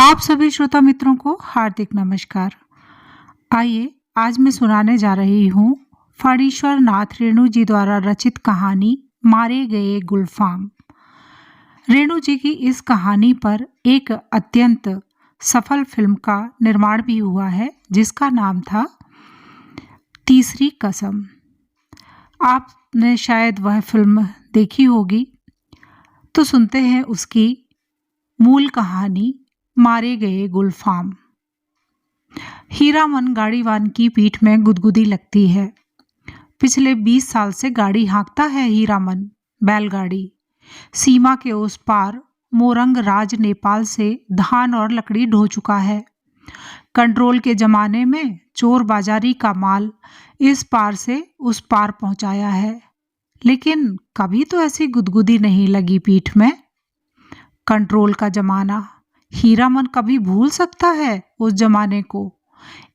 आप सभी श्रोता मित्रों को हार्दिक नमस्कार। आइए आज मैं सुनाने जा रही हूँ फणीश्वर नाथ रेणु जी द्वारा रचित कहानी मारे गए गुलफाम। रेणु जी की इस कहानी पर एक अत्यंत सफल फिल्म का निर्माण भी हुआ है जिसका नाम था तीसरी कसम। आपने शायद वह फिल्म देखी होगी, तो सुनते हैं उसकी मूल कहानी मारे गए गुलफाम। हीरामन गाड़ीवान की पीठ में गुदगुदी लगती है। पिछले 20 साल से गाड़ी हाँकता है हीरामन, बैलगाड़ी। सीमा के उस पार मोरंग राज नेपाल से धान और लकड़ी ढो चुका है। कंट्रोल के जमाने में चोर बाजारी का माल इस पार से उस पार पहुंचाया है, लेकिन कभी तो ऐसी गुदगुदी नहीं लगी पीठ में। कंट्रोल का जमाना, हीरामन कभी भूल सकता है उस जमाने को।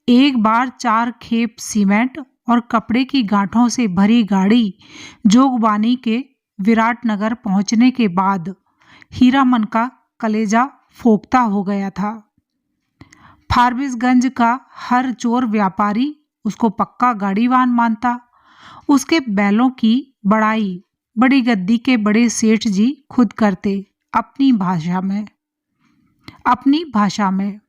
एक बार 4 खेप सीमेंट और कपड़े की गांठों से भरी गाड़ी जोगबानी के विराटनगर पहुंचने के बाद हीरामन का कलेजा फोकता हो गया था। फारबिसगंज का हर चोर व्यापारी उसको पक्का गाड़ीवान मानता। उसके बैलों की बड़ाई बड़ी गद्दी के बड़े सेठ जी खुद करते अपनी भाषा में।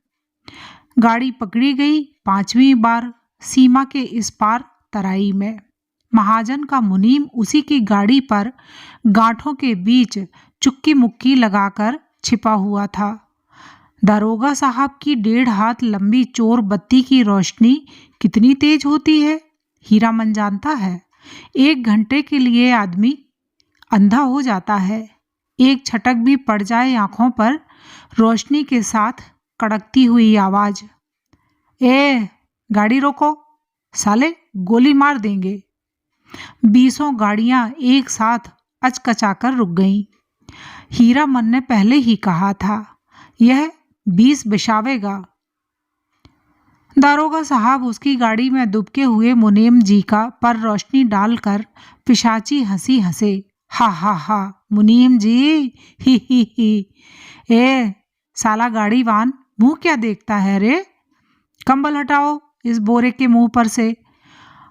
गाड़ी पकड़ी गई 5वीं बार सीमा के इस पार तराई में। महाजन का मुनीम उसी की गाड़ी पर गांठों के बीच चुक्की मुक्की लगाकर छिपा हुआ था। दारोगा साहब की 1.5 हाथ लंबी चोर बत्ती की रोशनी कितनी तेज होती है हीरामन जानता है। 1 घंटे के लिए आदमी अंधा हो जाता है। एक छटक भी पड़ जाए आंखों पर, रोशनी के साथ कड़कती हुई आवाज, ए गाड़ी रोको, साले गोली मार देंगे। 20 गाड़ियां एक साथ अचकचाकर रुक गईं। हीरामन ने पहले ही कहा था, यह 20 बिछावेगा। दारोगा साहब उसकी गाड़ी में दुबके हुए मुनीम जी का पर रोशनी डालकर पिशाची हंसी हंसे। हा हा हा, मुनीम जी, ही। ए साला गाड़ीवान, मुंह क्या देखता है रे? कंबल हटाओ इस बोरे के मुंह पर से।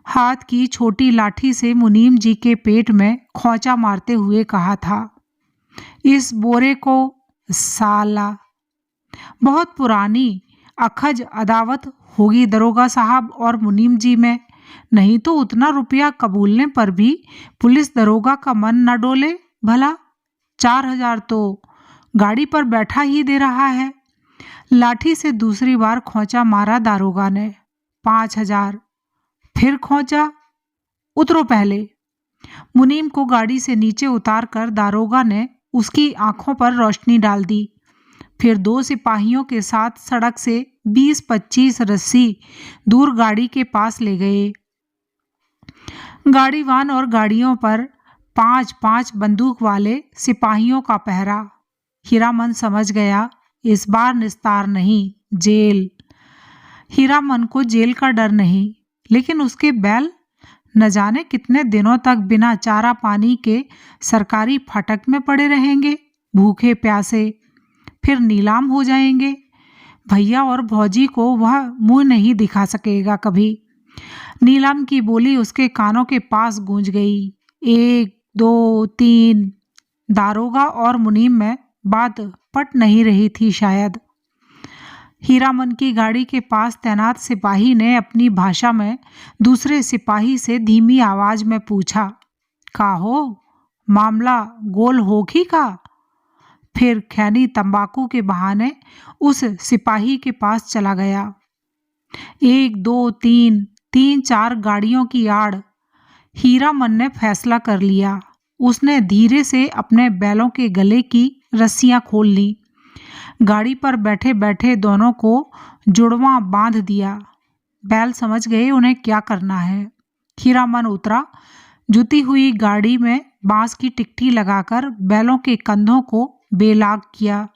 हाथ की छोटी लाठी से मुनीम जी के पेट में खौंचा मारते हुए कहा था, इस बोरे को साला। बहुत पुरानी अखज अदावत होगी दरोगा साहब और मुनीम जी में, नहीं तो उतना रुपया कबूलने पर भी पुलिस दरोगा का मन न डोले भला। 4000 तो गाड़ी पर बैठा ही दे रहा है। लाठी से दूसरी बार खौंचा मारा दारोगा ने। 5000 फिर खौंचा। उतरो पहले। मुनीम को गाड़ी से नीचे उतार कर दारोगा ने उसकी आंखों पर रोशनी डाल दी। फिर 2 सिपाहियों के साथ सड़क से 20-25 रस्सी दूर गाड़ी के पास ले गए। गाड़ीवान और गाड़ियों पर 5-5 बंदूक वाले सिपाहियों का पहरा। हीरामन समझ गया, इस बार निस्तार नहीं, जेल। हीरामन को जेल का डर नहीं, लेकिन उसके बैल न जाने कितने दिनों तक बिना चारा पानी के सरकारी फाटक में पड़े रहेंगे, भूखे प्यासे। फिर नीलाम हो जाएंगे। भैया और भौजी को वह मुंह नहीं दिखा सकेगा कभी। नीलाम की बोली उसके कानों के पास गूंज गई। 1, 2, 3। दारोगा और मुनीम में बात पट नहीं रही थी शायद। हीरामन की गाड़ी के पास तैनात सिपाही ने अपनी भाषा में दूसरे सिपाही से धीमी आवाज में पूछा, का हो, मामला गोल होगी का? फिर खैनी तंबाकू के बहाने उस सिपाही के पास चला गया। 1, 2, 3-4 गाड़ियों की आड़ हीरामन ने फैसला कर लिया। उसने धीरे से अपने बैलों के गले की रस्सियां खोल ली। गाड़ी पर बैठे बैठे दोनों को जुड़वां बांध दिया। बैल समझ गए उन्हें क्या करना है। हीरामन उतरा। जुती हुई गाड़ी में बांस की टिकटी लगाकर बैलों के कंधों को बेलाग किया।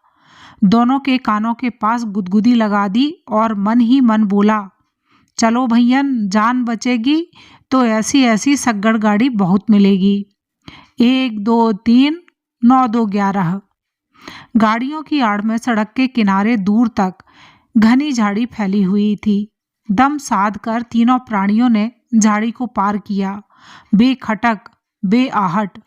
दोनों के कानों के पास गुदगुदी लगा दी और मन ही मन बोला, चलो भैयन, जान बचेगी तो ऐसी ऐसी सग्गड़ गाड़ी बहुत मिलेगी। 1, 2, 3, 9, 2, 11। गाड़ियों की आड़ में सड़क के किनारे दूर तक घनी झाड़ी फैली हुई थी। दम साध कर तीनों प्राणियों ने झाड़ी को पार किया, बेखटक बेआहट।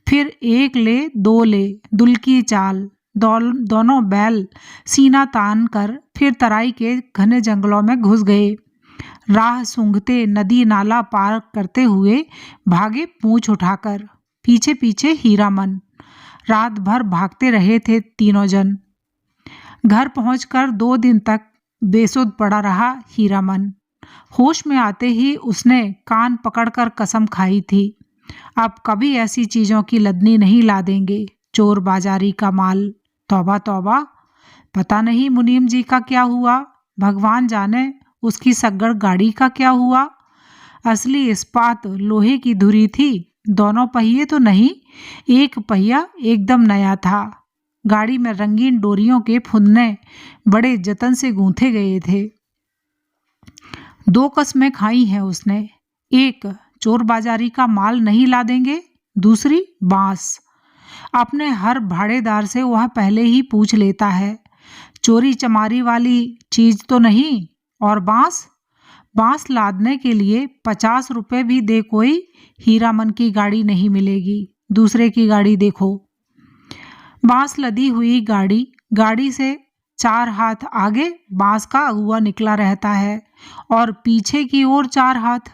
फिर एक ले दो ले दुल की चाल, दोनों बैल सीना तान कर फिर तराई के घने जंगलों में घुस गए। राह सूंघते नदी नाला पार करते हुए भागे पूंछ उठाकर। पीछे पीछे हीरामन। रात भर भागते रहे थे तीनों जन। घर पहुंचकर 2 दिन तक बेसुध पड़ा रहा हीरामन। होश में आते ही उसने कान पकड़कर कसम खाई थी, अब कभी ऐसी चीजों की लदनी नहीं ला देंगे, चोर बाजारी का माल। तौबा तौबा, पता नहीं मुनीम जी का क्या हुआ, भगवान जाने उसकी सग्गड़ गाड़ी का क्या हुआ। असली इस्पात लोहे की धुरी थी, दोनों पहिए तो नहीं, एक पहिया एकदम नया था। गाड़ी में रंगीन डोरियों के फुन्ने बड़े जतन से गूंथे गए थे। 2 कस्में खाई हैं उसने, एक चोर बाजारी का माल नहीं ला देंगे, दूसरी बांस। अपने हर भाड़ेदार से वह पहले ही पूछ लेता है, चोरी चमारी वाली चीज तो नहीं, और बांस बांस लादने के लिए 50 रुपए भी दे कोई हीरामन की गाड़ी नहीं मिलेगी, दूसरे की गाड़ी देखो। बांस लदी हुई गाड़ी से 4 हाथ आगे बांस का अगुआ निकला रहता है और पीछे की ओर 4 हाथ।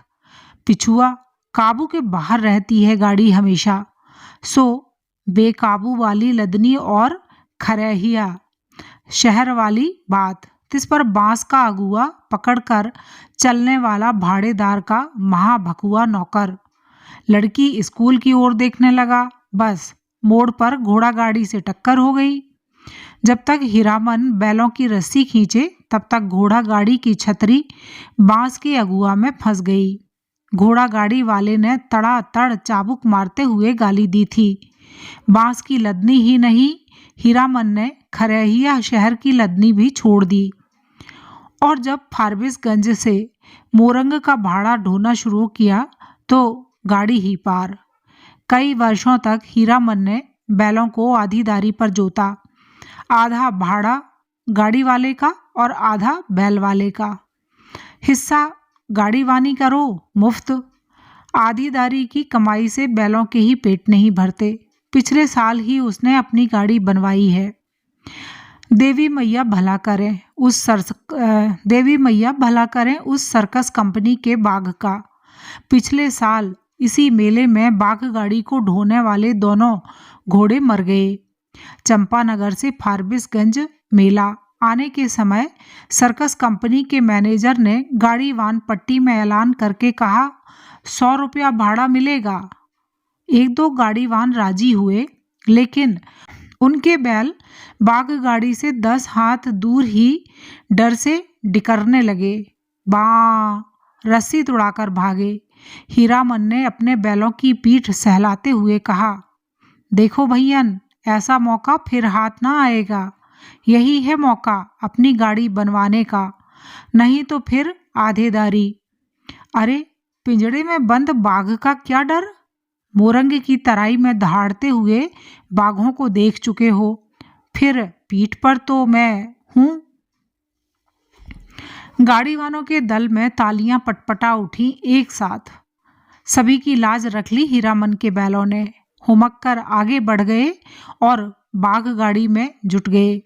पिछुआ काबू के बाहर रहती है गाड़ी हमेशा। सो बेकाबू वाली लदनी और खरहिया शहर वाली बात। तिस पर बांस का अगुआ पकड़कर चलने वाला भाड़ेदार का महाभकुआ नौकर। लड़की स्कूल की ओर देखने लगा, बस मोड़ पर घोड़ा गाड़ी से टक्कर हो गई। जब तक हीरामन बैलों की रस्सी खींचे तब तक घोड़ा गाड़ी की छतरी बांस के अगुआ में फंस गई। घोड़ा गाड़ी वाले ने तड़ातड़ चाबुक मारते हुए गाली दी थी। बांस की लदनी ही नहीं, हीरामन ने खरहिया शहर की लदनी भी छोड़ दी। और जब फारबिसगंज से मोरंग का भाड़ा ढोना शुरू किया तो गाड़ी ही पार। कई वर्षों तक हीरामन ने बैलों को आधीदारी पर जोता, आधा भाड़ा गाड़ी वाले का और आधा बैल वाले का। हिस्सा गाड़ी वानी करो मुफ्त। आधीदारी की कमाई से बैलों के ही पेट नहीं भरते। पिछले साल ही उसने अपनी गाड़ी बनवाई है। देवी मैया भला करें उस सर्कस कंपनी के बाघ का। पिछले साल इसी मेले में बाघ गाड़ी को ढोने वाले दोनों घोड़े मर गए। चंपानगर से फारबिसगंज मेला आने के समय सर्कस कंपनी के मैनेजर ने गाड़ी वान पट्टी में ऐलान करके कहा, 100 रुपया भाड़ा मिलेगा। 1-2 गाड़ी वान राजी हुए, लेकिन उनके बैल बाघ गाड़ी से 10 हाथ दूर ही डर से डिकरने लगे। रस्सी तुड़ाकर भागे। हीरामन ने अपने बैलों की पीठ सहलाते हुए कहा, देखो भैयन, ऐसा मौका फिर हाथ ना आएगा। यही है मौका अपनी गाड़ी बनवाने का, नहीं तो फिर आधेदारी। अरे पिंजड़े में बंद बाघ का क्या डर? मोरंग की तराई में दहाड़ते हुए बाघों को देख चुके हो, फिर पीठ पर तो मैं हूं। गाड़ी वालों के दल में तालियां पटपटा उठी एक साथ। सभी की लाज रख ली हीरामन के बैलों ने। हुमक कर आगे बढ़ गए और बाघ गाड़ी में जुट गए।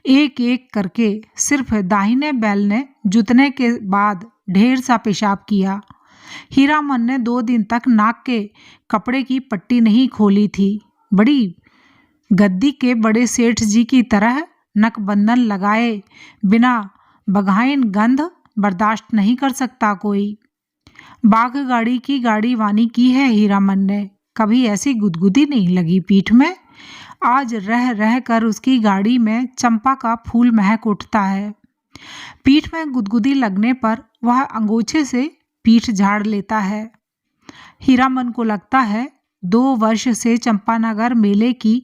एक एक करके सिर्फ दाहिने बैल ने जुतने के बाद ढेर सा पेशाब किया। हीरामन ने 2 दिन तक नाक के कपड़े की पट्टी नहीं खोली थी। बड़ी गद्दी के बड़े सेठ जी की तरह नकबंधन लगाए बिना बघाइन गंध बर्दाश्त नहीं कर सकता कोई। बाघ गाड़ी की गाड़ी वानी की है हीरामन ने, कभी ऐसी गुदगुदी नहीं लगी पीठ में। आज रह रह कर उसकी गाड़ी में चंपा का फूल महक उठता है। पीठ में गुदगुदी लगने पर वह अंगोछे से पीठ झाड़ लेता है। हीरामन को लगता है 2 वर्ष से चंपानगर मेले की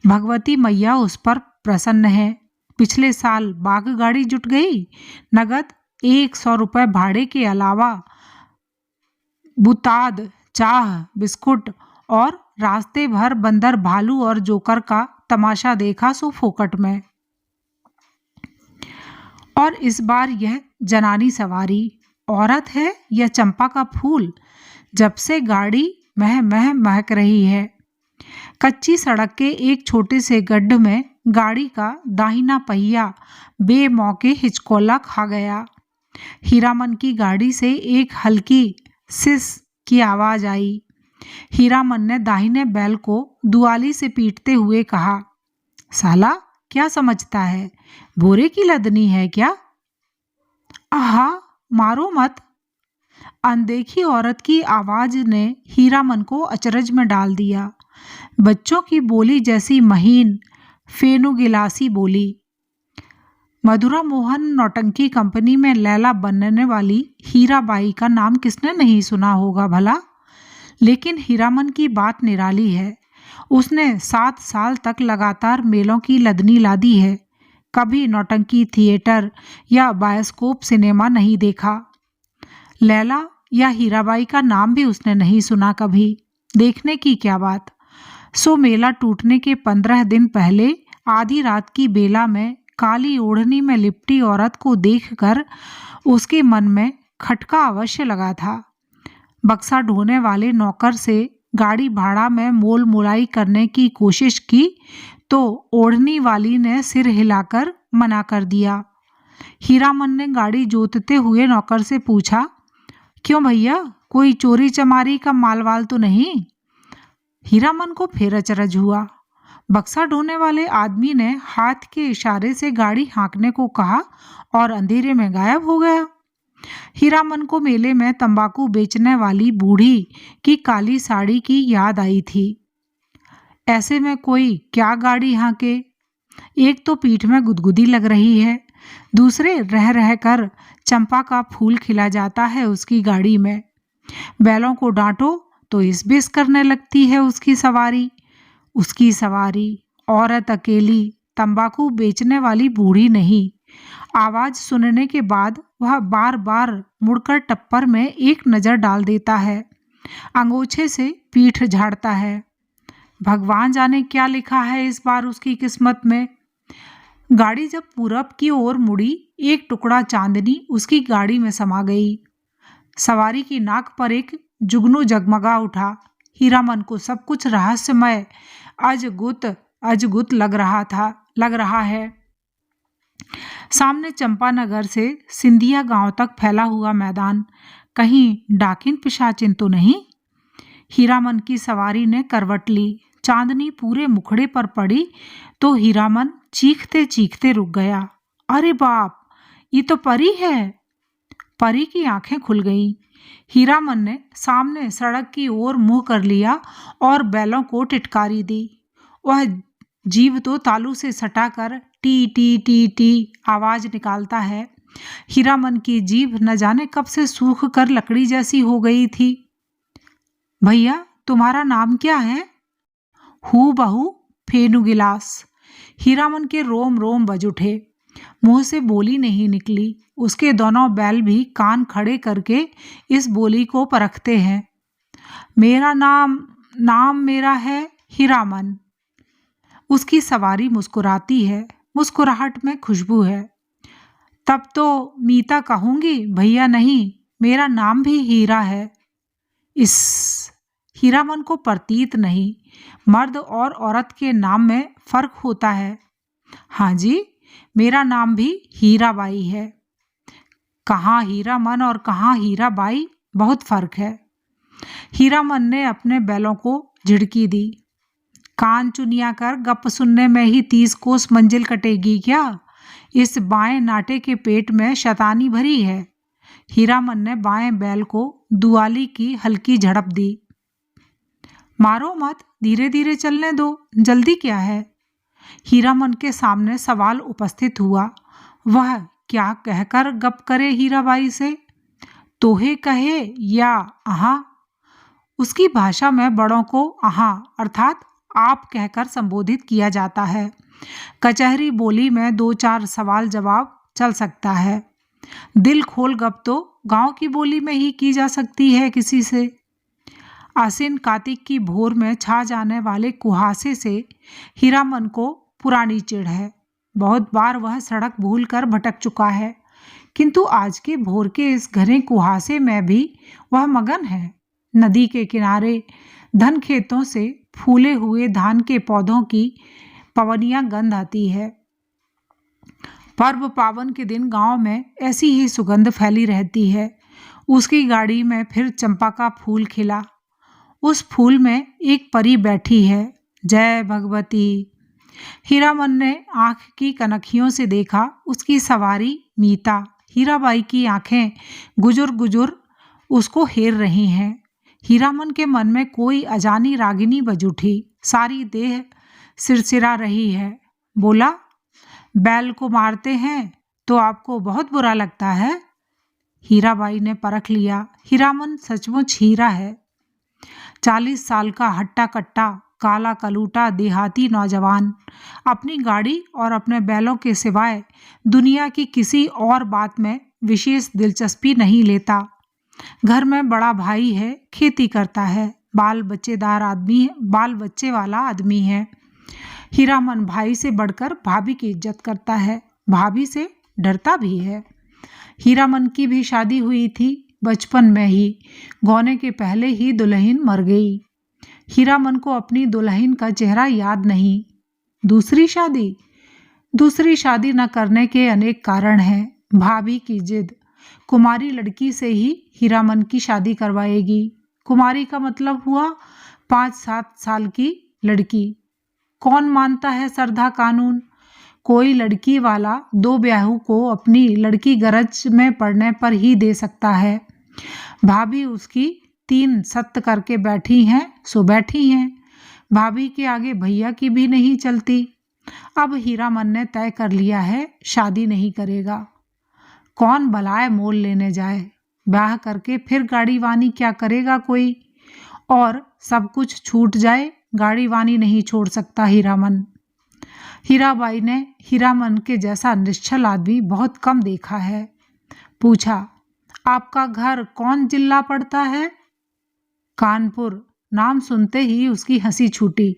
भगवती मैया उस पर प्रसन्न है। पिछले साल बाघ गाड़ी जुट गई। नगद 100 रुपये भाड़े के अलावा बुताद, चाह, बिस्कुट और रास्ते भर बंदर, भालू और जोकर का तमाशा देखा सो फोकट में। और इस बार यह जनानी सवारी औरत है या चंपा का फूल, जब से गाड़ी मह मह महक रही है। कच्ची सड़क के एक छोटे से गड्ढ में गाड़ी का दाहिना पहिया बेमौके हिचकोला खा गया। हीरामन की गाड़ी से एक हल्की सिस की आवाज आई। हीरामन ने दाहिने बैल को दुआली से पीटते हुए कहा, साला क्या समझता है, बोरे की लदनी है क्या? आहा, मारो मत। अनदेखी औरत की आवाज ने हीरामन को अचरज में डाल दिया। बच्चों की बोली जैसी महीन फेनुगिलासी बोली। मधुरा मोहन नौटंकी कंपनी में लैला बनने वाली हीराबाई का नाम किसने नहीं सुना होगा भला। लेकिन हीरामन की बात निराली है। उसने 7 साल तक लगातार मेलों की लदनी लादी है। कभी नौटंकी थिएटर या बायोस्कोप सिनेमा नहीं देखा। लैला या हीराबाई का नाम भी उसने नहीं सुना कभी। देखने की क्या बात। सो मेला टूटने के 15 दिन पहले आधी रात की बेला में काली ओढ़नी में लिपटी औरत को देखकर उसके मन में खटका अवश्य लगा था। बक्सा ढोने वाले नौकर से गाड़ी भाड़ा में मोल मोलाई करने की कोशिश की तो ओढ़नी वाली ने सिर हिलाकर मना कर दिया। हीरामन ने गाड़ी जोतते हुए नौकर से पूछा, क्यों भैया, कोई चोरी चमारी का मालवाल तो नहीं? हीरामन को फिर अचरज हुआ। बक्सा ढोने वाले आदमी ने हाथ के इशारे से गाड़ी हाँकने को कहा और अंधेरे में गायब हो गया। हीरामन को मेले में तंबाकू बेचने वाली बूढ़ी की काली साड़ी की याद आई थी। ऐसे में कोई क्या गाड़ी हाँके। एक तो पीठ में गुदगुदी लग रही है, दूसरे रह रह कर चंपा का फूल खिला जाता है उसकी गाड़ी में। बैलों को डांटो तो इस बेस करने लगती है उसकी सवारी। औरत अकेली, तंबाकू बेचने वाली बूढ़ी नहीं। आवाज सुनने के बाद वह बार बार मुड़कर टप्पर में एक नजर डाल देता है। अंगोछे से पीठ झाड़ता है। भगवान जाने क्या लिखा है इस बार उसकी किस्मत में। गाड़ी जब पूरब की ओर मुड़ी, एक टुकड़ा चांदनी उसकी गाड़ी में समा गई। सवारी की नाक पर एक जुगनू जगमगा उठा। हीरामन को सब कुछ रहस्यमय अजगुत लग रहा है। सामने चंपानगर से सिंधिया गांव तक फैला हुआ मैदान, कहीं डाकिन पिशाचिन तो नहीं। हीरामन की सवारी ने करवट ली। चांदनी पूरे मुखड़े पर पड़ी तो हीरामन चीखते चीखते रुक गया। अरे बाप, ये तो परी है। परी की आंखें खुल गईं। हीरामन ने सामने सड़क की ओर मुंह कर लिया और बैलों को टिटकारी दी। वह जीव तो तालू से सटाकर टी टी टी टी आवाज निकालता है। हीरामन की जीभ न जाने कब से सूख कर लकड़ी जैसी हो गई थी। भैया, तुम्हारा नाम क्या है? हूबहू फेनुगिलास। हीरामन के रोम रोम बज उठे। मुंह से बोली नहीं निकली। उसके दोनों बैल भी कान खड़े करके इस बोली को परखते हैं। मेरा नाम मेरा है हीरामन। उसकी सवारी मुस्कुराती है। मुस्कुराहट में खुशबू है। तब तो मीता कहूंगी भैया नहीं, मेरा नाम भी हीरा है। इस हीरामन को प्रतीत नहीं, मर्द और औरत के नाम में फर्क होता है। हाँ जी, मेरा नाम भी हीराबाई है। कहाँ हीरामन और कहाँ हीराबाई, बहुत फर्क है। हीरामन ने अपने बैलों को झिड़की दी। कान चुनिया कर गप सुनने में ही 30 कोस मंजिल कटेगी क्या? इस बाएं नाटे के पेट में शैतानी भरी है। हीरामन ने बाएं बैल को दुआली की हल्की झड़प दी। मारो मत, धीरे धीरे चलने दो, जल्दी क्या है? हीरामन के सामने सवाल उपस्थित हुआ। वह क्या कहकर गप करे हीराबाई से? तोहे कहे या आहा? उसकी भाषा में बड़ों को आहा अर्थात आप कहकर संबोधित किया जाता है। कचहरी बोली में 2-4 सवाल जवाब चल सकता है। दिल खोल गप तो गांव की बोली में ही की जा सकती है किसी से। आसिन कार्तिक की भोर में छा जाने वाले कुहासे से हीरामन को पुरानी चिढ़ है। बहुत बार वह सड़क भूलकर भटक चुका है, किंतु आज के भोर के इस घने कुहासे में भी वह मगन है। नदी के किनारे धन खेतों से फूले हुए धान के पौधों की पवनियां गंध आती है। पर्व पावन के दिन गांव में ऐसी ही सुगंध फैली रहती है। उसकी गाड़ी में फिर चंपा का फूल खिला। उस फूल में एक परी बैठी है। जय भगवती। हीरामन ने आंख की कनखियों से देखा। उसकी सवारी मीता, हीराबाई की आंखें गुजुर गुजुर उसको हेर रही हैं। हीरामन के मन में कोई अजानी रागिनी बज उठी। सारी देह सिरसिरा रही है। बोला, बैल को मारते हैं तो आपको बहुत बुरा लगता है? हीराबाई ने परख लिया, हीरामन सचमुच हीरा है। 40 साल का हट्टा कट्टा काला कलूटा देहाती नौजवान अपनी गाड़ी और अपने बैलों के सिवाय दुनिया की किसी और बात में विशेष दिलचस्पी नहीं लेता। घर में बड़ा भाई है, खेती करता है, बाल बच्चे वाला आदमी है। हीरामन भाई से बढ़कर भाभी की इज्जत करता है, भाभी से डरता भी है। हीरामन की भी शादी हुई थी बचपन में ही। गौने के पहले ही दुल्हन मर गई। हीरामन को अपनी दुल्हन का चेहरा याद नहीं। दूसरी शादी न करने के अनेक कारण हैं। भाभी की जिद, कुमारी लड़की से ही हीरामन की शादी करवाएगी। कुमारी का मतलब हुआ 5-7 साल की लड़की। कौन मानता है श्रद्धा कानून? कोई लड़की वाला 2 ब्याहू को अपनी लड़की गरज में पड़ने पर ही दे सकता है। भाभी उसकी 3 सत्त करके बैठी हैं सो बैठी हैं। भाभी के आगे भैया की भी नहीं चलती। अब हीरामन ने तय कर लिया है, शादी नहीं करेगा। कौन भलाए मोल लेने जाए? ब्याह करके फिर गाड़ी वानी क्या करेगा कोई? और सब कुछ छूट जाए, गाड़ी वानी नहीं छोड़ सकता हीरामन। हीराबाई ने हीरामन के जैसा निश्चल आदमी बहुत कम देखा है। पूछा, आपका घर कौन जिला पड़ता है? कानपुर। नाम सुनते ही उसकी हंसी छूटी।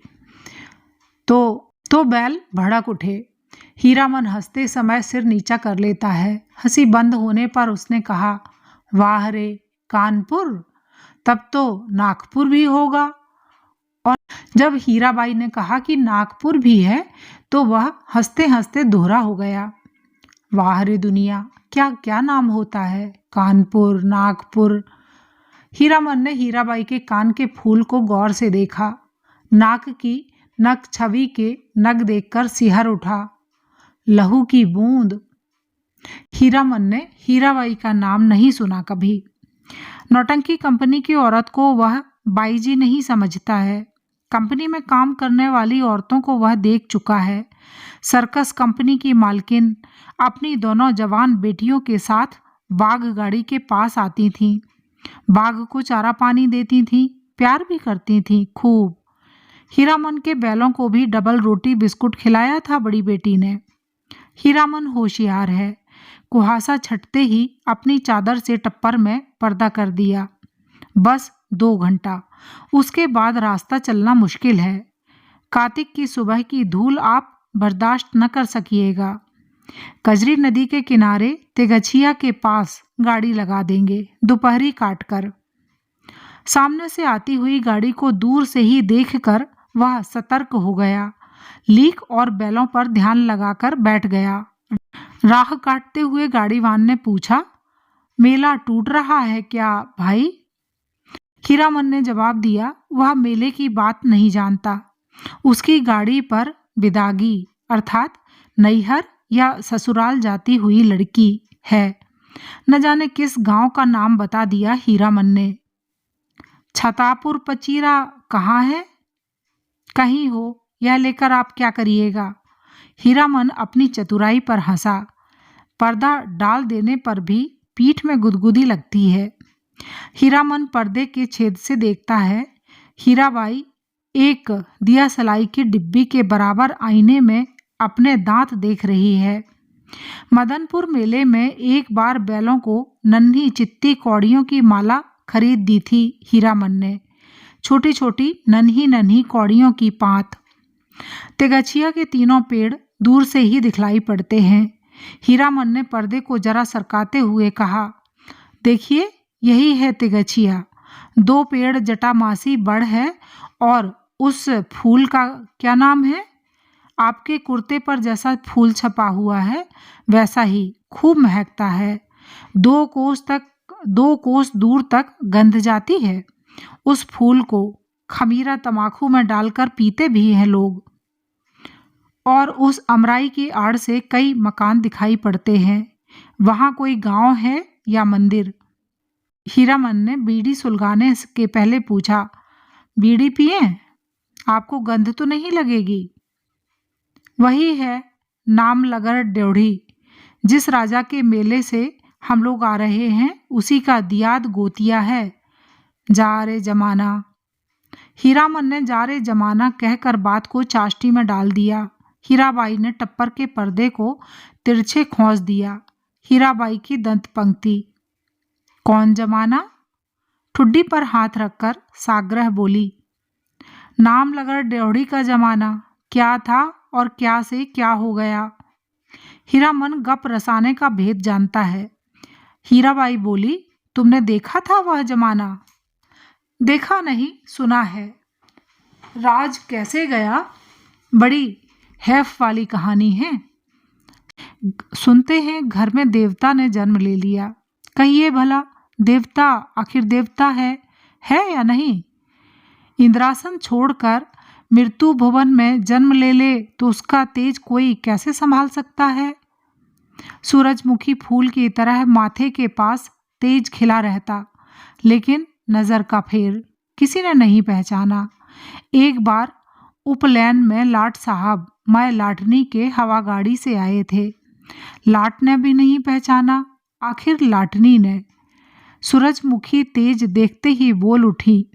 तो बैल भड़क उठे। हीरामन हंसते समय सिर नीचा कर लेता है। हंसी बंद होने पर उसने कहा, वाह रे, कानपुर, तब तो नागपुर भी होगा। और जब हीराबाई ने कहा कि नागपुर भी है तो वह हंसते हंसते दोहरा हो गया। वाह रे दुनिया, क्या क्या नाम होता है, कानपुर, नागपुर। हीरामन ने हीराबाई के कान के फूल को गौर से देखा। नाक की नक छवि के नग देखकर सिहर उठा। लहू की बूंद। हीरामन ने हीराबाई का नाम नहीं सुना कभी। नौटंकी कंपनी की औरत को वह बाईजी नहीं समझता है। कंपनी में काम करने वाली औरतों को वह देख चुका है। सर्कस कंपनी की मालकिन अपनी दोनों जवान बेटियों के साथ बाग गाड़ी के पास आती थीं। बाग को चारा पानी देती थीं, प्यार भी करती थीं खूब। हीरामन के बैलों को भी डबल रोटी बिस्कुट खिलाया था बड़ी बेटी ने। हीरामन होशियार है। कुहासा छटते ही अपनी चादर से टप्पर में पर्दा कर दिया। बस 2 घंटा, उसके बाद रास्ता चलना मुश्किल है। कार्तिक की सुबह की धूल आप बर्दाश्त न कर सकिएगा। कजरी नदी के किनारे तेगछिया के पास गाड़ी लगा देंगे, दोपहरी काटकर। सामने से आती हुई गाड़ी को दूर से ही देखकर वह सतर्क हो गया। लीक और बैलों पर ध्यान लगाकर बैठ गया। राह काटते हुए गाड़ीवान ने पूछा, मेला टूट रहा है क्या भाई? हीरामन ने जवाब दिया, वह मेले की बात नहीं जानता। उसकी गाड़ी पर बिदागी अर्थात नैहर या ससुराल जाती हुई लड़की है। न जाने किस गांव का नाम बता दिया हीरामन ने। छतापुर पचीरा कहाँ है? कहीं हो, यह लेकर आप क्या करिएगा? हीरामन अपनी चतुराई पर हंसा। पर्दा डाल देने पर भी पीठ में गुदगुदी लगती है। हीरामन पर्दे के छेद से देखता है। हीराबाई एक दिया सलाई की डिब्बी के बराबर आईने में अपने दांत देख रही है। मदनपुर मेले में एक बार बैलों को नन्ही चित्ती कौड़ियों की माला खरीद दी थी हीरामन ने। छोटी छोटी नन्ही नन्ही कौड़ियों की पात। तेगछिया के तीनों पेड़ दूर से ही दिखलाई पड़ते हैं। हीरामन ने पर्दे को जरा सरकाते हुए कहा, देखिए यही है तेगछिया। 2 पेड़ जटामासी बड़ है और उस फूल का क्या नाम है? आपके कुर्ते पर जैसा फूल छपा हुआ है वैसा ही, खूब महकता है। 2 कोस दूर तक गंध जाती है। उस फूल को खमीरा तमाकू में डालकर पीते भी हैं लोग। और उस अमराई की आड़ से कई मकान दिखाई पड़ते हैं। वहाँ कोई गांव है या मंदिर? हीरामन ने बीड़ी सुलगाने के पहले पूछा, बीड़ी पिए? आपको गंध तो नहीं लगेगी? वही है नामलगर ड्योढ़ी। जिस राजा के मेले से हम लोग आ रहे हैं उसी का दियाद गोतिया है। जा रे जमाना। हीरामन ने जा रे जमाना कहकर बात को चाष्टी में डाल दिया। हीराबाई ने टप्पर के पर्दे को तिरछे खौंस दिया। हीराबाई की दंत पंक्ति, कौन जमाना? ठुड्डी पर हाथ रखकर साग्रह बोली, नामलगर ड्योढ़ी का जमाना। क्या था और क्या से क्या हो गया? हीरामन गप रसाने का भेद जानता है। हीराबाई बोली, तुमने देखा था वह जमाना? देखा नहीं, सुना है। राज कैसे गया? बड़ी हैफ वाली कहानी है। सुनते हैं घर में देवता ने जन्म ले लिया। कहिए भला, देवता आखिर देवता है या नहीं? इंद्रासन छोड़कर मृत्यु भुवन में जन्म ले ले तो उसका तेज कोई कैसे संभाल सकता है? सूरजमुखी फूल की तरह माथे के पास तेज खिला रहता, लेकिन नजर का फेर किसी ने नहीं पहचाना। एक बार उपलैन में लाट साहब मैं लाटनी के हवा गाड़ी से आए थे। लाट ने भी नहीं पहचाना, आखिर लाटनी ने। सूरजमुखी तेज देखते ही बोल उठी,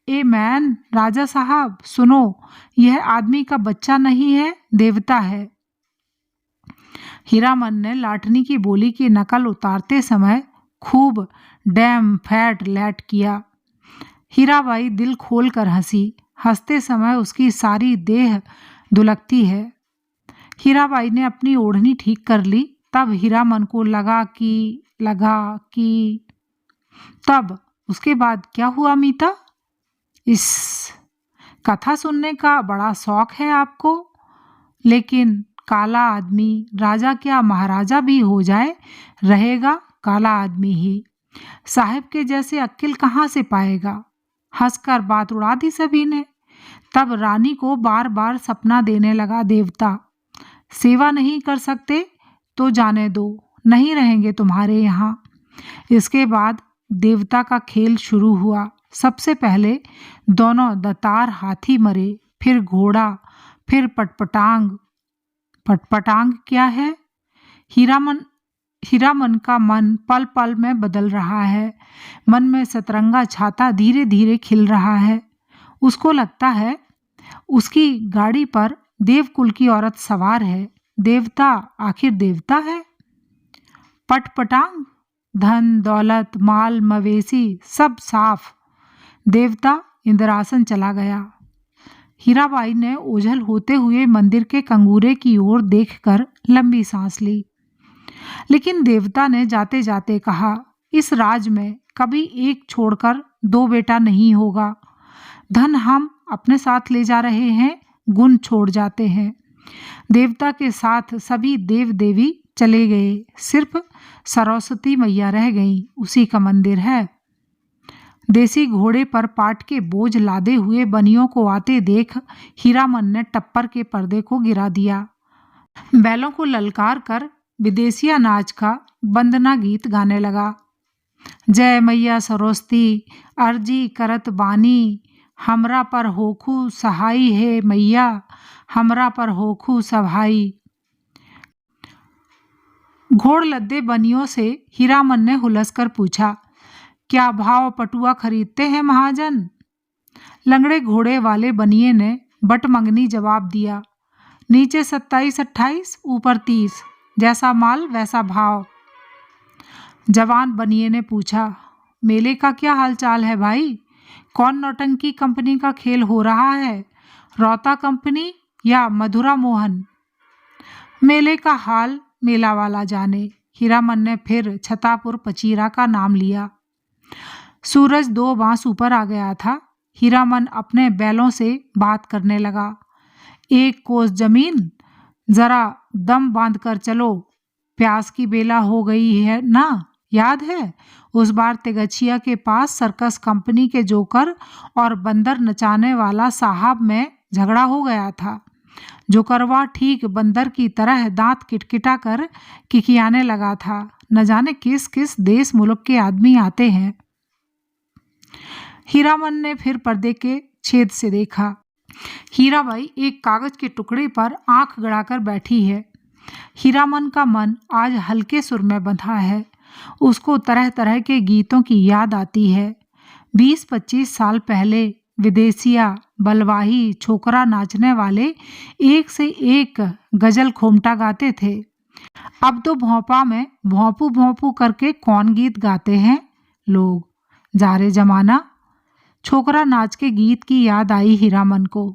ए मैन, राजा साहब सुनो, यह आदमी का बच्चा नहीं है, देवता है। हीरामन ने लाटनी की बोली की नकल उतारते समय खूब डैम फैट लैट किया। हीराबाई दिल खोल कर हंसी। हंसते समय उसकी सारी देह दुलकती है। हीराबाई ने अपनी ओढ़नी ठीक कर ली। तब हीरामन को लगा कि तब उसके बाद क्या हुआ मीता? इस कथा सुनने का बड़ा शौक है आपको, लेकिन काला आदमी राजा क्या महाराजा भी हो जाए, रहेगा काला आदमी ही। साहब के जैसे अक्ल कहाँ से पाएगा? हंसकर बात उड़ा दी सभी ने। तब रानी को बार बार सपना देने लगा देवता, सेवा नहीं कर सकते तो जाने दो, नहीं रहेंगे तुम्हारे यहाँ। इसके बाद देवता का खेल शुरू हुआ। सबसे पहले दोनों दतार हाथी मरे, फिर घोड़ा, फिर पटपटांग। पटपटांग क्या है? हीरामन का मन पल पल में बदल रहा है। मन में सतरंगा छाता धीरे धीरे खिल रहा है। उसको लगता है उसकी गाड़ी पर देवकुल की औरत सवार है। देवता आखिर देवता है। पटपटांग, धन दौलत माल मवेशी सब साफ। देवता इंद्रासन चला गया। हीराबाई ने ओझल होते हुए मंदिर के कंगूरे की ओर देखकर लंबी सांस ली। लेकिन देवता ने जाते जाते कहा, इस राज में कभी एक छोड़कर 2 बेटा नहीं होगा। धन हम अपने साथ ले जा रहे हैं, गुण छोड़ जाते हैं। देवता के साथ सभी देव देवी चले गए, सिर्फ सरस्वती मैया रह गई, उसी का मंदिर है। देसी घोड़े पर पाट के बोझ लादे हुए बनियों को आते देख हीरामन ने टप्पर के पर्दे को गिरा दिया। बैलों को ललकार कर विदेशिया नाच का वंदना गीत गाने लगा। जय मैया सरस्वती, अर्जी करत बानी, हमरा पर होखू सहाई है मैया, हमरा पर होखू सहाई। घोड़ लद्दे बनियों से हीरामन ने हुलसकर पूछा, क्या भाव पटुआ खरीदते हैं महाजन? लंगड़े घोड़े वाले बनिए ने बटमंगनी जवाब दिया, नीचे 27-28, ऊपर 30, जैसा माल वैसा भाव। जवान बनिए ने पूछा, मेले का क्या हालचाल है भाई? कौन नौटंकी कंपनी का खेल हो रहा है, रौता कंपनी या मधुरा मोहन? मेले का हाल मेला वाला जाने। हीरामन ने फिर छतापुर पचीरा का नाम लिया। सूरज 2 बांस ऊपर आ गया था। हीरामन अपने बैलों से बात करने लगा। 1 कोस जमीन, जरा दम बांध कर चलो, प्यास की बेला हो गई है ना। याद है उस बार तेगछिया के पास सर्कस कंपनी के जोकर और बंदर नचाने वाला साहब में झगड़ा हो गया था। जोकरवा ठीक बंदर की तरह दांत किटकिटा कर किकियाने लगा था। न जाने किस किस देश मुल्क के आदमी आते हैं। हीरामन ने फिर पर्दे के छेद से देखा। हीराबाई एक कागज के टुकड़े पर आंख गड़ाकर बैठी है। हीरामन का मन आज हल्के सुर में बंधा है। उसको तरह तरह के गीतों की याद आती है। 20-25 साल पहले विदेशिया बलवाही छोकरा नाचने वाले एक से एक गजल खोमटा गाते थे। अब तो भोंपा में भोंपू भोंपू करके कौन गीत गाते हैं लोग। जा रे जमाना। छोकरा नाच के गीत की याद आई हीरामन को।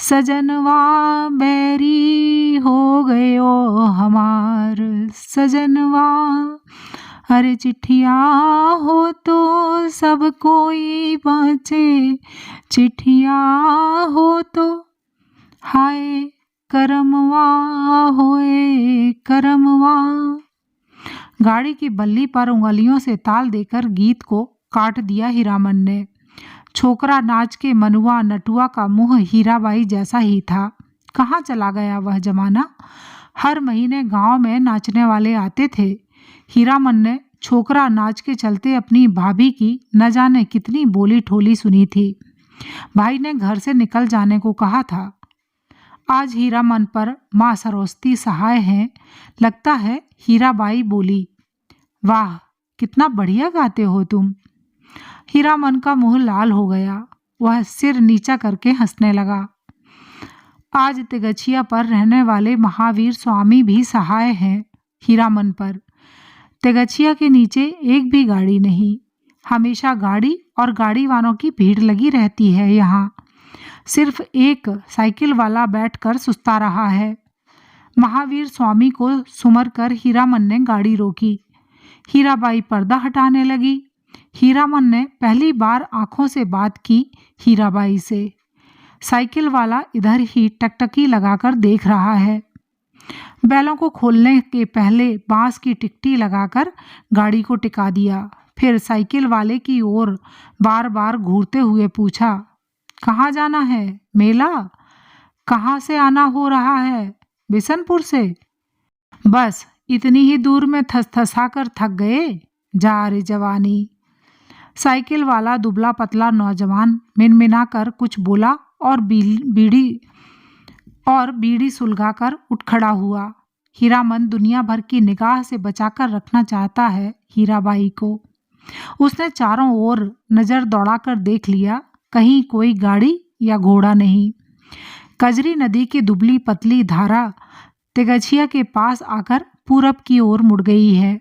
सजनवा बैरी हो गयो हमार सजनवा, अरे चिट्ठिया हो तो सब कोई बाँचे, चिट्ठिया हो तो हाय करमवा होए करमवा। गाड़ी की बल्ली पर उंगलियों से ताल देकर गीत को काट दिया हीरामन ने। छोकरा नाच के मनुआ नटुआ का मुंह हीराबाई जैसा ही था। कहाँ चला गया वह जमाना। हर महीने गांव में नाचने वाले आते थे। हीरामन ने छोकरा नाच के चलते अपनी भाभी की न जाने कितनी बोली ठोली सुनी थी। भाई ने घर से निकल जाने को कहा था। आज हीरामन पर माँ सरस्वती सहाय हैं। लगता है हीराबाई बोली, वाह कितना बढ़िया गाते हो तुम। हीरामन का मुंह लाल हो गया। वह सिर नीचा करके हंसने लगा। आज तेगछिया पर रहने वाले महावीर स्वामी भी सहाय हैं हीरामन पर। तेगछिया के नीचे एक भी गाड़ी नहीं। हमेशा गाड़ी और गाड़ी वालों की भीड़ लगी रहती है। यहाँ सिर्फ एक साइकिल वाला बैठकर सुस्ता रहा है। महावीर स्वामी को सुमर कर हीरामन ने गाड़ी रोकी। हीराबाई पर्दा हटाने लगी। हीरामन ने पहली बार आंखों से बात की हीराबाई से। साइकिल वाला इधर ही टकटकी लगाकर देख रहा है। बैलों को खोलने के पहले बांस की टिकटी लगाकर गाड़ी को टिका दिया। फिर साइकिल वाले की ओर बार बार घूरते हुए पूछा, कहाँ जाना है? मेला? कहाँ से आना हो रहा है? बिशनपुर से? बस इतनी ही दूर में थसथसा कर थक गए? जा रे जवानी। साइकिल वाला दुबला पतला नौजवान मिनमिना कर कुछ बोला और बीड़ी सुलगाकर उठ खड़ा हुआ। हीरामन दुनिया भर की निगाह से बचाकर रखना चाहता है हीराबाई को। उसने चारों ओर नजर दौड़ाकर देख लिया, कहीं कोई गाड़ी या घोड़ा नहीं। कजरी नदी की दुबली पतली धारा तेगछिया के पास आकर पूरब की ओर मुड़ गई है।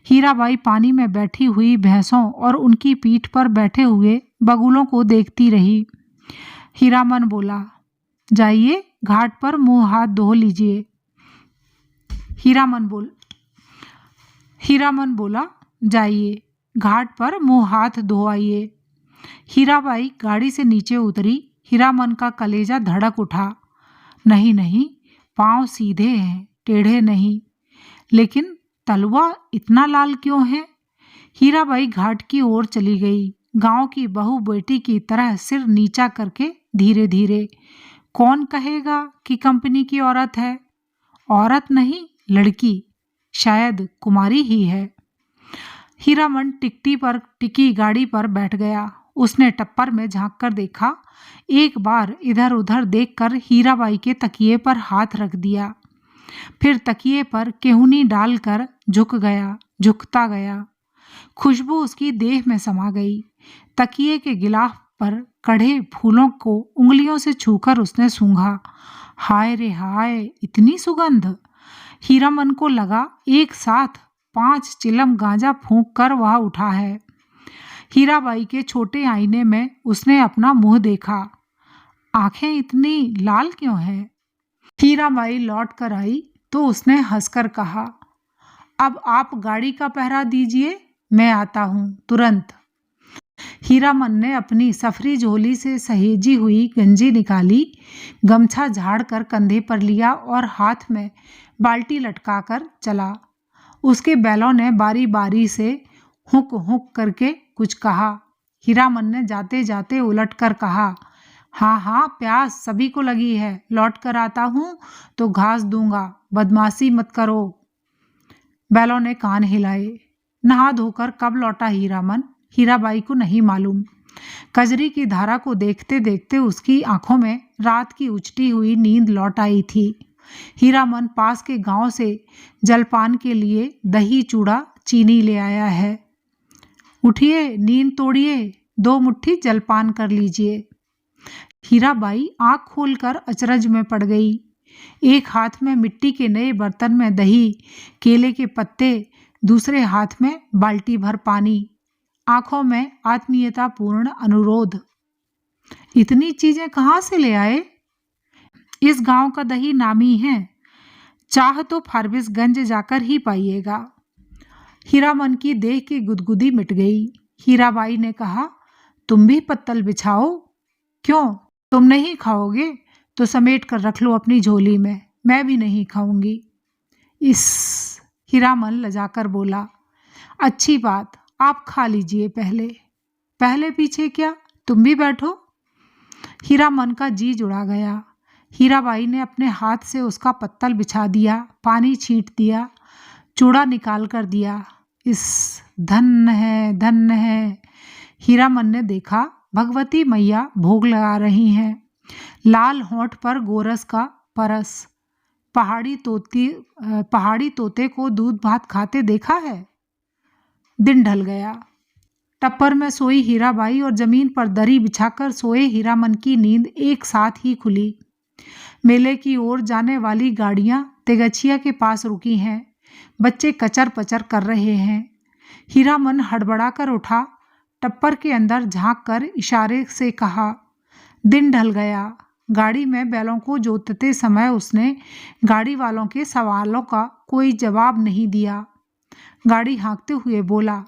हीराबाई पानी में बैठी हुई भैंसों और उनकी पीठ पर बैठे हुए बगुलों को देखती रही। हीरामन बोला, जाइए घाट पर मुंह हाथ धो लीजिए। हीरामन बोला, जाइए घाट पर मुंह हाथ धो आइए। हीराबाई गाड़ी से नीचे उतरी। हीरामन का कलेजा धड़क उठा। नहीं नहीं, पांव सीधे हैं, टेढ़े नहीं। लेकिन तलवा इतना लाल क्यों है? हीराबाई घाट की ओर चली गई, गांव की बहू बेटी की तरह सिर नीचा करके धीरे धीरे। कौन कहेगा कि कंपनी की औरत है? औरत नहीं, लड़की, शायद कुमारी ही है। हीरामन टिकी गाड़ी पर बैठ गया। उसने टप्पर में झांक कर देखा। एक बार इधर उधर देखकर हीराबाई के तकिए पर हाथ रख दिया। फिर तकिए पर केहूनी डालकर झुकता गया। खुशबू उसकी देह में समा गई। तकिए के गिलाफ पर कढ़े फूलों को उंगलियों से छूकर उसने सूंघा। हाय रे हाय, इतनी सुगंध! हीरामन को लगा एक साथ 5 चिलम गांजा फूंक कर वह उठा है। हीराबाई के छोटे आईने में उसने अपना मुंह देखा। आंखें इतनी लाल क्यों हैं? हीराबाई लौट कर आई तो उसने हंसकर कहा, अब आप गाड़ी का पहरा दीजिए, मैं आता हूं तुरंत। हीरामन ने अपनी सफरी झोली से सहेजी हुई गंजी निकाली, गमछा झाड़ कर कंधे पर लिया और हाथ में बाल्टी लटकाकर चला। उसके बैलों ने बारी बारी से हुक हुक करके कुछ कहा। हीरामन ने जाते जाते उलट कर कहा, हाँ हाँ, प्यास सभी को लगी है, लौट कर आता हूँ तो घास दूंगा, बदमाशी मत करो। बैलों ने कान हिलाए। नहा धोकर कब लौटा हीरामन, हीराबाई को नहीं मालूम। कजरी की धारा को देखते देखते उसकी आंखों में रात की उचटी हुई नींद लौट आई थी। हीरामन पास के गांव से जलपान के लिए दही चूड़ा चीनी ले आया है। उठिए, नींद तोड़िए, 2 मुट्ठी जलपान कर लीजिए। हीराबाई आंख खोलकर अचरज में पड़ गई। एक हाथ में मिट्टी के नए बर्तन में दही, केले के पत्ते, दूसरे हाथ में बाल्टी भर पानी, आंखों में आत्मीयता पूर्ण अनुरोध। इतनी चीजें कहाँ से ले आए? इस गांव का दही नामी है, चाह तो फारबिसगंज जाकर ही पाइएगा। हीरामन की देह की गुदगुदी मिट गई। हीराबाई ने कहा, तुम भी पत्तल बिछाओ। क्यों, तुम नहीं खाओगे तो समेट कर रख लो अपनी झोली में, मैं भी नहीं खाऊंगी। इस हीरामन लजाकर बोला, अच्छी बात, आप खा लीजिए पहले। पहले पीछे क्या, तुम भी बैठो। हीरामन का जी जुड़ा गया। हीराबाई ने अपने हाथ से उसका पत्तल बिछा दिया, पानी छींट दिया, चूड़ा निकाल कर दिया। इस धन्य है, धन्य है। हीरामन ने देखा भगवती मैया भोग लगा रही हैं। लाल होंठ पर गोरस का परस। पहाड़ी तोते को दूध भात खाते देखा है। दिन ढल गया। टप्पर में सोई हीराबाई और जमीन पर दरी बिछाकर सोए हीरामन की नींद एक साथ ही खुली। मेले की ओर जाने वाली गाड़ियां तेगछिया के पास रुकी हैं। बच्चे कचर पचर कर रहे हैं। हीरामन हड़बड़ा कर उठा, टप्पर के अंदर झांक कर इशारे से कहा, दिन ढल गया। गाड़ी में बैलों को जोतते समय उसने गाड़ी वालों के सवालों का कोई जवाब नहीं दिया। गाड़ी हाँकते हुए बोला,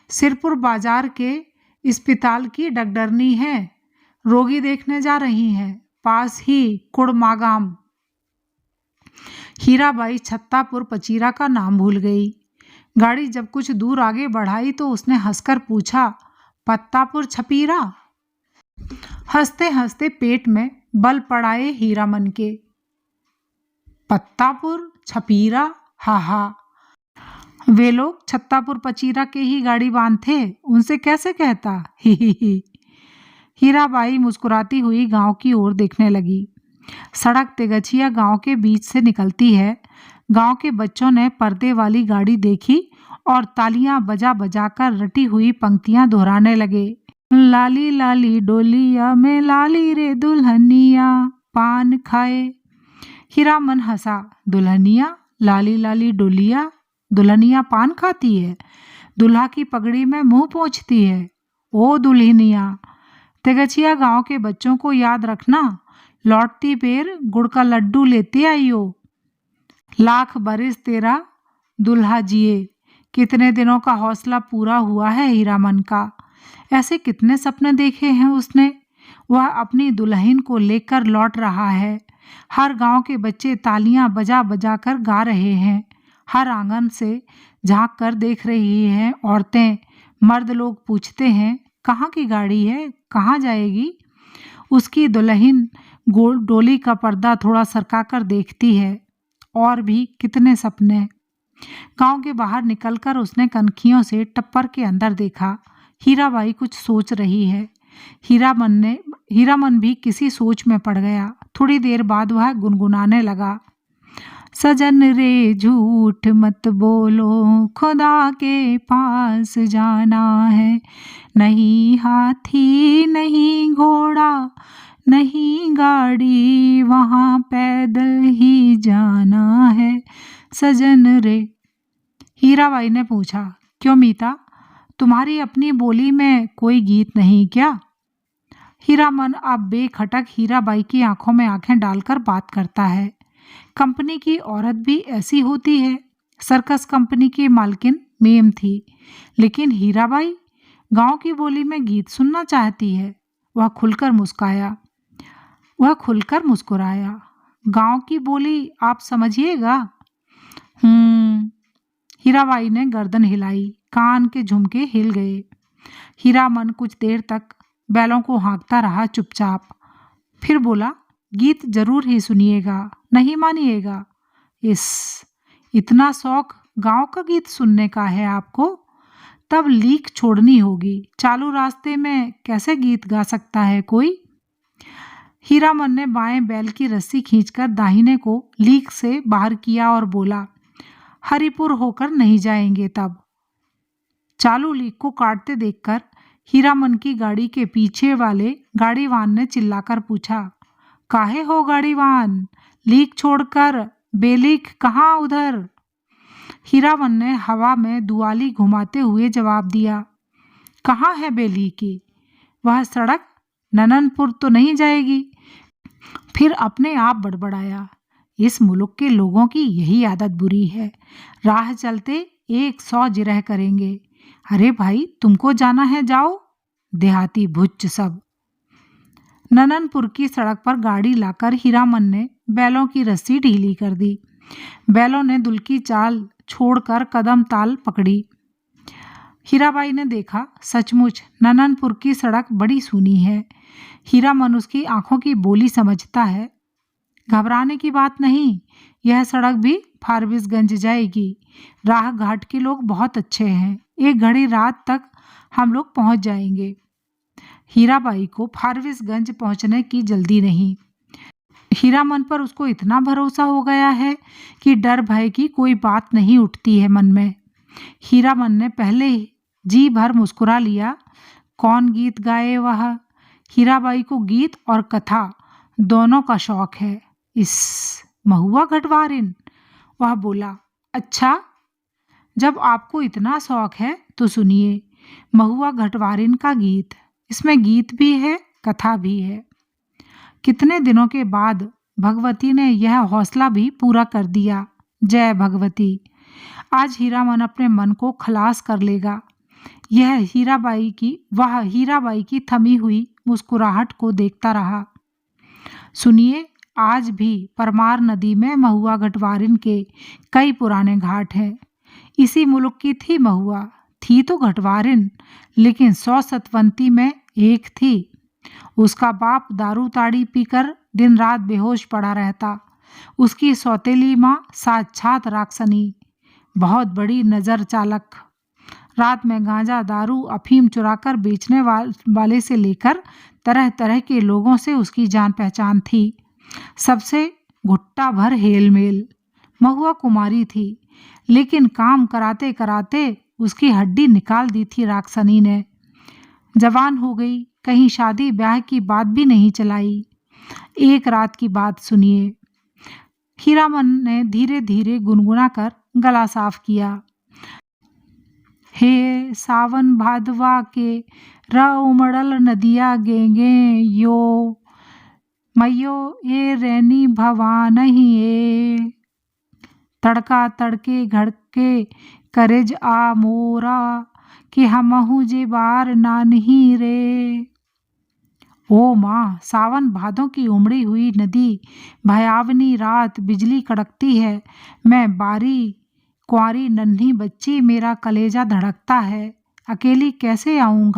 सिरपुर बाजार के अस्पताल की डॉक्टरनी है, रोगी देखने जा रही हैं, पास ही कुड़मागाम। हीराबाई छत्तापुर पचीरा का नाम भूल गई। गाड़ी जब कुछ दूर आगे बढ़ाई तो उसने हंसकर पूछा, पत्तापुर छपीरा? हंसते हंसते पेट में बल पड़ाए हीरामन के। पत्तापुर छपीरा, हा हा, वे लोग छत्तापुर पचीरा के ही गाड़ी बांध थे, उनसे कैसे कहता, ही। हीराबाई मुस्कुराती हुई गांव की ओर देखने लगी। सड़क तेगछिया गांव के बीच से निकलती है। गांव के बच्चों ने पर्दे वाली गाड़ी देखी और तालियां बजा बजा कर रटी हुई पंक्तियां दोहराने लगे। लाली लाली डोलिया में लाली रे दुल्हनिया पान खाए। हीरामन हंसा, दुल्हनिया, लाली लाली डोलिया, दुल्हनिया पान खाती है, दुल्हा की पगड़ी में मुंह पोंछती है। ओ दुल्हनिया, तेगछिया गांव के बच्चों को याद रखना, लौटती बेर गुड़ का लड्डू लेते आइयो। लाख बरिस तेरा दुल्हा जिए। कितने दिनों का हौसला पूरा हुआ है हीरामन का। ऐसे कितने सपने देखे हैं उसने। वह अपनी दुल्हन को लेकर लौट रहा है। हर गांव के बच्चे तालियां बजा बजा कर गा रहे हैं। हर आंगन से झांक कर देख रही हैं औरतें। मर्द लोग पूछते हैं, कहाँ की गाड़ी है, कहाँ जाएगी। उसकी दुल्हन डोली का पर्दा थोड़ा सरका कर देखती है। और भी कितने सपने। गांव के बाहर निकलकर उसने कनखियों से टप्पर के अंदर देखा। हीराबाई कुछ सोच रही है। हीरामन भी किसी सोच में पड़ गया। थोड़ी देर बाद वह गुनगुनाने लगा, सजन रे झूठ मत बोलो, खुदा के पास जाना है, नहीं हाथी नहीं घोड़ा नहीं गाड़ी, वहाँ पैदल ही जाना है, सजन रे। हीराबाई ने पूछा, क्यों मीता, तुम्हारी अपनी बोली में कोई गीत नहीं क्या? हीरामन अब बेखटक हीराबाई की आंखों में आंखें डालकर बात करता है। कंपनी की औरत भी ऐसी होती है। सर्कस कंपनी की मालकिन मेम थी, लेकिन हीराबाई गांव की बोली में गीत सुनना चाहती है। वह खुलकर मुस्कुराया। गांव की बोली आप समझिएगा। हीराबाई ने गर्दन हिलाई। कान के झुमके हिल गए। हीरामन कुछ देर तक बैलों को हाँकता रहा चुपचाप। फिर बोला, गीत जरूर ही सुनिएगा, नहीं मानिएगा। इतना शौक गांव का गीत सुनने का है आपको? तब लीक छोड़नी होगी। चालू रास्ते में कैसे गीत गा सकता है कोई? हीरामन ने बाएं बैल की रस्सी खींचकर दाहिने को लीक से बाहर किया और बोला, हरिपुर होकर नहीं जाएंगे तब। चालू लीक को काटते देखकर हीरामन की गाड़ी के पीछे वाले गाड़ीवान ने चिल्लाकर पूछा, काहे हो गाड़ीवान, लीक छोड़कर बेलीक कहाँ उधर? हीरामन ने हवा में दुआली घुमाते हुए जवाब दिया, कहाँ है बेलीकी? वह सड़क नननपुर तो नहीं जाएगी। फिर अपने आप बड़बड़ाया, इस मुल्क के लोगों की यही आदत बुरी है, राह चलते 100 जिरह करेंगे। अरे भाई, तुमको जाना है जाओ, देहाती भुच्च सब। नननपुर की सड़क पर गाड़ी लाकर हीरामन ने बैलों की रस्सी ढीली कर दी। बैलों ने दुल की चाल छोड़कर कदम ताल पकड़ी। हीराबाई ने देखा, सचमुच नननपुर की सड़क बड़ी सूनी है। हीरामन उसकी आंखों की बोली समझता है। घबराने की बात नहीं, यह सड़क भी फारबिसगंज जाएगी। राह घाट के लोग बहुत अच्छे हैं, एक घड़ी रात तक हम लोग पहुंच जाएंगे। हीराबाई को फारबिसगंज पहुंचने की जल्दी नहीं। हीरामन पर उसको इतना भरोसा हो गया है कि डर भय की कोई बात नहीं उठती है मन में। हीरामन ने पहले जी भर मुस्कुरा लिया। कौन गीत गाए वह? हीराबाई को गीत और कथा दोनों का शौक है। इस महुआ घटवारिन, वह बोला, अच्छा, जब आपको इतना शौक है तो सुनिए महुआ घटवारिन का गीत। इसमें गीत भी है, कथा भी है। कितने दिनों के बाद भगवती ने यह हौसला भी पूरा कर दिया। जय भगवती। आज हीरामन अपने मन को खलास कर लेगा। वह हीराबाई की थमी हुई मुस्कुराहट को देखता रहा। सुनिए, आज भी परमार नदी में महुआ घटवारिन के कई पुराने घाट हैं। इसी मुल्क की थी महुआ, थी तो घटवारिन, लेकिन 100 सतवंती में एक थी। उसका बाप दारू ताड़ी पीकर दिन रात बेहोश पड़ा रहता। उसकी सौतेली माँ साक्षात राक्षनी, बहुत बड़ी नजर चालक। रात में गांजा, दारू, अफीम चुराकर बेचने वाले से लेकर तरह तरह के लोगों से उसकी जान पहचान थी। सबसे घुट्टा भर हेलमेल। महुआ कुमारी थी, लेकिन काम कराते कराते उसकी हड्डी निकाल दी थी राक्षनी ने। जवान हो गई, कहीं शादी ब्याह की बात भी नहीं चलाई। एक रात की बात सुनिए। हीरामन ने धीरे धीरे गुनगुना कर गला साफ किया। हे सावन भादवा के र उमड़ल नदिया गेंगे यो मैयो ए रैनी भवान ही ए तड़का तड़के घड़के करेज आ मोरा कि हमहु जे बार नानही रे। ओ माँ, सावन भादों की उमड़ी हुई नदी, भयावनी रात, बिजली कड़कती है। मैं बारी कुंवारी नन्ही बच्ची, मेरा कलेजा धड़कता है। अकेले कैसे जाऊं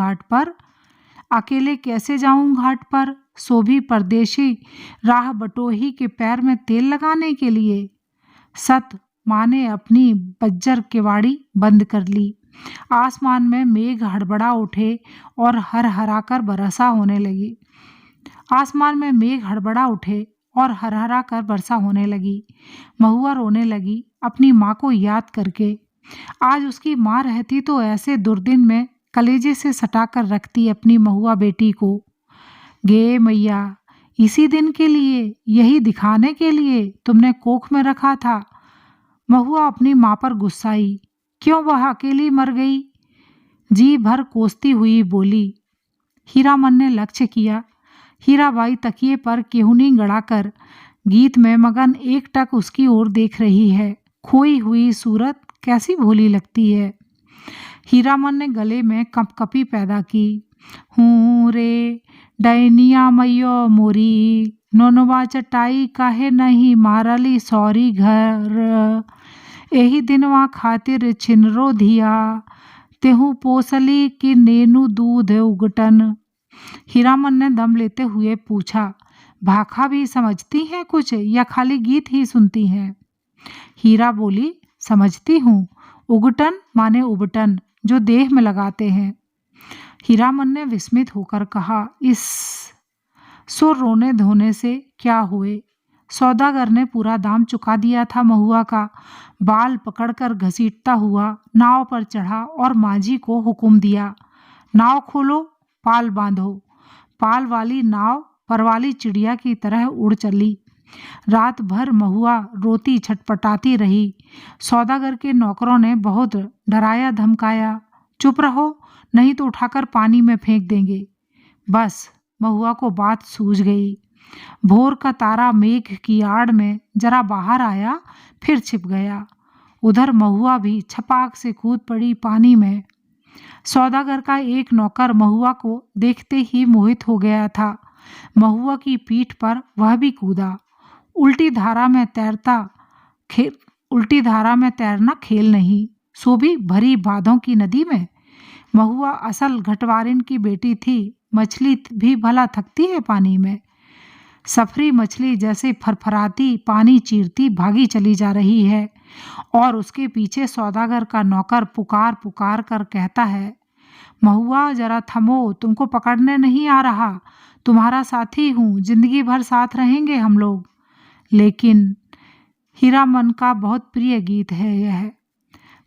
घाट पर? सो भी परदेशी राह बटोही के पैर में तेल लगाने के लिए। सत माँ ने अपनी बज्जर केवाड़ी बंद कर ली। आसमान में मेघ हड़बड़ा उठे और हरहरा कर वर्षा होने लगी। महुआ रोने लगी अपनी माँ को याद करके। आज उसकी माँ रहती तो ऐसे दुर्दिन में कलेजे से सटा कर रखती अपनी महुआ बेटी को। गे मैया, इसी दिन के लिए, यही दिखाने के लिए तुमने कोख में रखा था। महुआ अपनी माँ पर गुस्साई। क्यों वह अकेली मर गई? जी भर कोसती हुई बोली। हीरामन ने लक्ष्य किया। हीराबाई तकिए पर केहूनी गड़ाकर गीत में मगन एकटक उसकी ओर देख रही है। खोई हुई सूरत कैसी भोली लगती है। हीरामन ने गले में कंपकपी पैदा की। हूँ रे डैनिया मैयो मोरी, नोनवा चटाई काहे नहीं मारली सौरी घर। एही दिनवा खातिर छिनरो धिया, तेहू पोसली कि नेनु दूध उगटन। हीरामन ने दम लेते हुए पूछा, भाखा भी समझती हैं कुछ या खाली गीत ही सुनती हैं? हीरा बोली, समझती हूँ। उगटन माने उबटन, जो देह में लगाते हैं। हीरामन ने विस्मित होकर कहा, इस सो रोने धोने से क्या हुए? सौदागर ने पूरा दाम चुका दिया था महुआ का। बाल पकड़कर घसीटता हुआ नाव पर चढ़ा और माझी को हुक्म दिया, नाव खोलो, पाल बांधो। पाल वाली नाव परवाली चिड़िया की तरह उड़ चली। रात भर महुआ रोती छटपटाती रही। सौदागर के नौकरों ने बहुत डराया धमकाया, चुप रहो नहीं तो उठाकर पानी में फेंक देंगे। बस महुआ को बात सूझ गई। भोर का तारा मेघ की आड़ में जरा बाहर आया, फिर छिप गया। उधर महुआ भी छपाक से कूद पड़ी पानी में। सौदागर का एक नौकर महुआ को देखते ही मोहित हो गया था। महुआ की पीठ पर वह भी कूदा। उल्टी धारा में तैरना खेल नहीं, सो भी भरी बांधों की नदी में। महुआ असल घटवारिन की बेटी थी। मछली भी भला थकती है पानी में। सफरी मछली जैसे फरफराती पानी चीरती भागी चली जा रही है और उसके पीछे सौदागर का नौकर पुकार पुकार कर कहता है, महुआ जरा थमो, तुमको पकड़ने नहीं आ रहा, तुम्हारा साथी हूँ, जिंदगी भर साथ रहेंगे हम लोग। लेकिन हीरामन का बहुत प्रिय गीत है यह।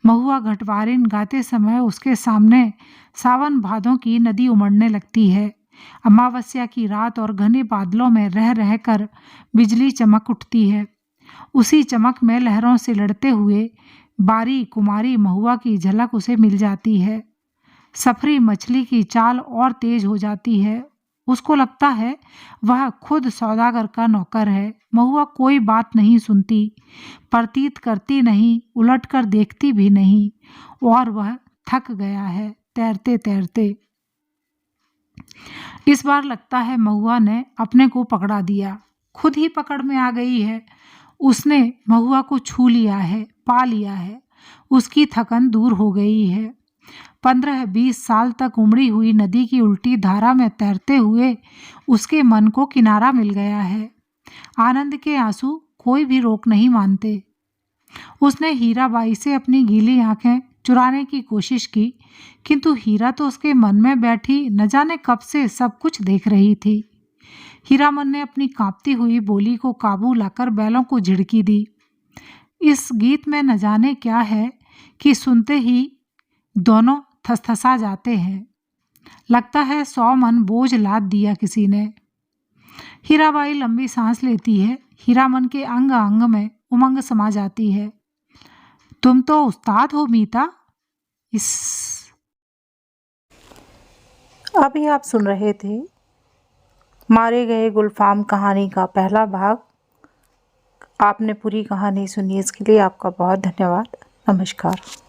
महुआ घटवारिन गाते समय उसके सामने सावन भादों की नदी उमड़ने लगती है। अमावस्या की रात और घने बादलों में रह रहकर बिजली चमक उठती है। उसी चमक में लहरों से लड़ते हुए बारी कुमारी महुआ की झलक उसे मिल जाती है। सफरी मछली की चाल और तेज हो जाती है। उसको लगता है वह खुद सौदागर का नौकर है। महुआ कोई बात नहीं सुनती, प्रतीत करती नहीं, उलटकर देखती भी नहीं, और वह थक गया है तैरते तैरते। इस बार लगता है महुआ ने अपने को पकड़ा दिया, खुद ही पकड़ में आ गई है। उसने महुआ को छू लिया है, पा लिया है। उसकी थकन दूर हो गई है। 15-20 साल तक उमड़ी हुई नदी की उल्टी धारा में तैरते हुए उसके मन को किनारा मिल गया है। आनंद के आंसू कोई भी रोक नहीं मानते। उसने हीराबाई से अपनी गीली आंखें चुराने की कोशिश की, किंतु हीरा तो उसके मन में बैठी न जाने कब से सब कुछ देख रही थी। हीरामन ने अपनी कांपती हुई बोली को काबू लाकर बैलों को झिड़की दी। इस गीत में न जाने क्या है कि सुनते ही दोनों थसथसा जाते हैं। लगता है 100 मन बोझ लाद दिया किसी ने। हीराबाई लंबी सांस लेती है। हीरामन के अंग अंग में उमंग समा जाती है। तुम तो उस्ताद हो मीता। अभी आप सुन रहे थे मारे गए गुलफाम कहानी का पहला भाग। आपने पूरी कहानी सुनी, इसके लिए आपका बहुत धन्यवाद। नमस्कार।